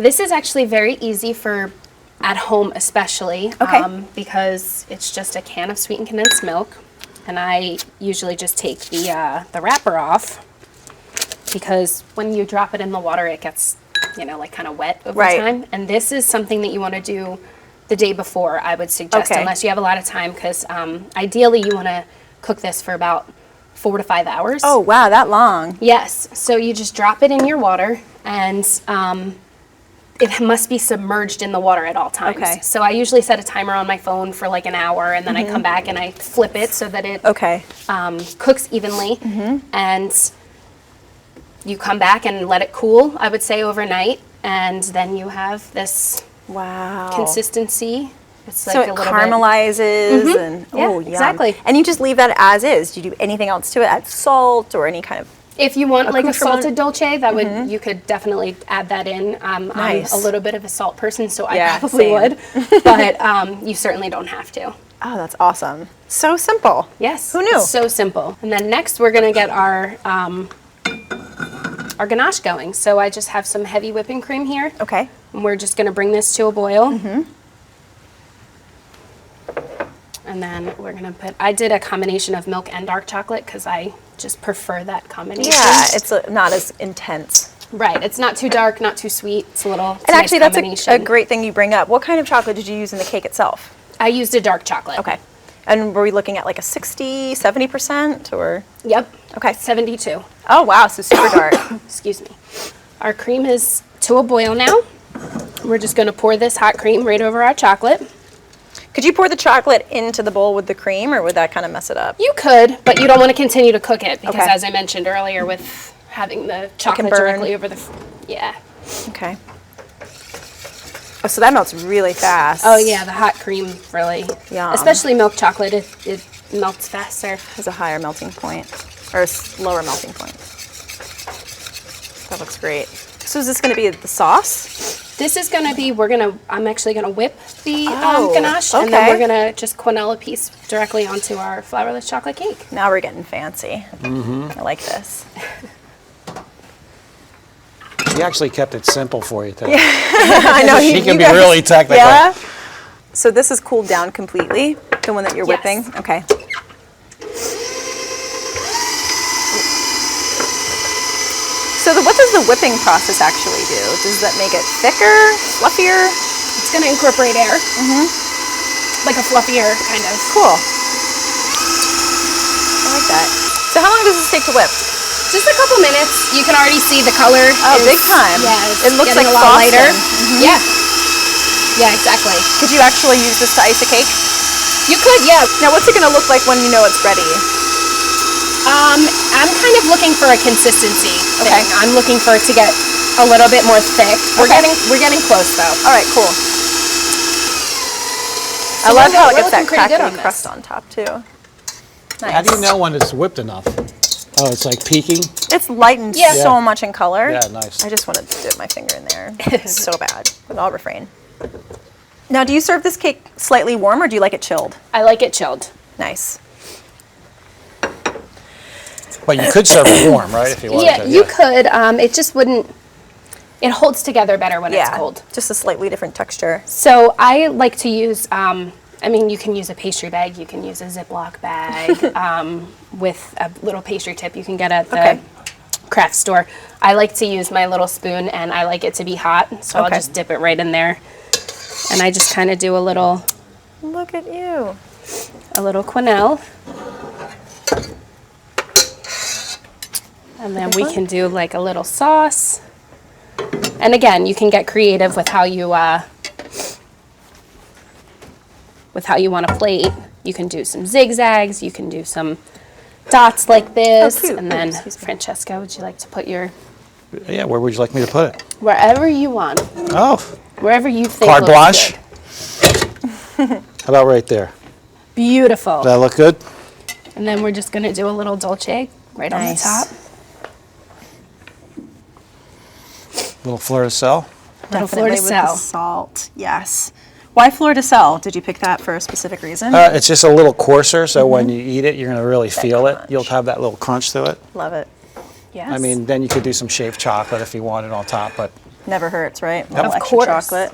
This is actually very easy for at home especially, because it's just a can of sweetened condensed milk, and I usually just take the wrapper off, because when you drop it in the water it gets, you know, like kind of wet over time, and this is something that you want to do the day before, I would suggest, unless you have a lot of time, because ideally you want to cook this for about 4 to 5 hours. Oh wow, that long. Yes, so you just drop it in your water, and it must be submerged in the water at all times. Okay. So I usually set a timer on my phone for like an hour, and then I come back and I flip it so that it cooks evenly. And you come back and let it cool, I would say overnight, and then you have this consistency. It's like so it caramelizes and yum. Exactly. And you just leave that as is. Do you do anything else to it? Add salt or any kind of... If you want like a salted dolce, that would you could definitely add that in. I'm a little bit of a salt person, so I probably would, but you certainly don't have to. Oh, that's awesome. So simple. Yes. Who knew? It's so simple. And then next we're gonna get our ganache going. So I just have some heavy whipping cream here. Okay. And we're just gonna bring this to a boil. And then we're gonna I did a combination of milk and dark chocolate because I just prefer that combination. Yeah, it's not as intense. Right, it's not too dark, not too sweet. It's a little. And actually, that's a great thing you bring up. What kind of chocolate did you use in the cake itself? I used a dark chocolate. Okay. And were we looking at like a 60, 70% or? Yep. Okay. 72. Oh wow, so super dark. Excuse me. Our cream is to a boil now. We're just gonna pour this hot cream right over our chocolate. Could you pour the chocolate into the bowl with the cream, or would that kind of mess it up? You could, but you don't want to continue to cook it because, as I mentioned earlier, with having the chocolate directly over the... Okay. Oh, so that melts really fast. Oh yeah, the hot cream really... Yum. Especially milk chocolate, it melts faster. Has a higher melting point, or a lower melting point. That looks great. So is this going to be the sauce? This is going to be, I'm actually going to whip the ganache, and then we're going to just quenelle a piece directly onto our flourless chocolate cake. Now we're getting fancy. I like this. She actually kept it simple for you today. I know. She can be really technical. Yeah. So this is cooled down completely, the one that you're whipping? Okay. So what does the whipping process actually do? Does that make it thicker, fluffier? It's going to incorporate air. Like a fluffier kind of. Cool. I like that. So how long does this take to whip? Just a couple minutes. You can already see the color. Oh, big time. Yeah, it looks like a lot lighter. Yeah. Yeah, exactly. Could you actually use this to ice a cake? You could, yeah. Now what's it going to look like when you know it's ready? I'm kind of looking for a consistency thing. I'm looking for it to get a little bit more thick. We're getting close though. All right, cool. So I love how it gets that crackly crust on top too. Nice. How do you know when it's whipped enough? Oh, it's like peaking? It's lightened so much in color. Yeah, nice. I just want to dip my finger in there. It's so bad, but I'll refrain. Now, do you serve this cake slightly warm or do you like it chilled? I like it chilled. Nice. But you could serve it warm, right, if you wanted to. You could. It just wouldn't... It holds together better when it's cold. Just a slightly different texture. So I like to use... I mean, you can use a pastry bag. You can use a Ziploc bag with a little pastry tip you can get at the craft store. I like to use my little spoon, and I like it to be hot, so I'll just dip it right in there. And I just kind of do a little... Look at you. A little quenelle. And then we can do like a little sauce. And again, you can get creative with how you want to plate. You can do some zigzags. You can do some dots like this. And then, Francesca, would you like to put your... Yeah, where would you like me to put it? Wherever you want. Oh. Wherever you think Carte blanche? Good. How about right there? Beautiful. Does that look good? And then we're just going to do a little dolce right on the top. Little fleur de sel. Little fleur de sel. With the salt, yes. Why fleur de sel? Did you pick that for a specific reason? It's just a little coarser, so when you eat it, you're going to really feel it. You'll have that little crunch to it. Love it. Yes. I mean, then you could do some shaved chocolate if you wanted on top, but Never hurts, right? A Of little extra course. chocolate.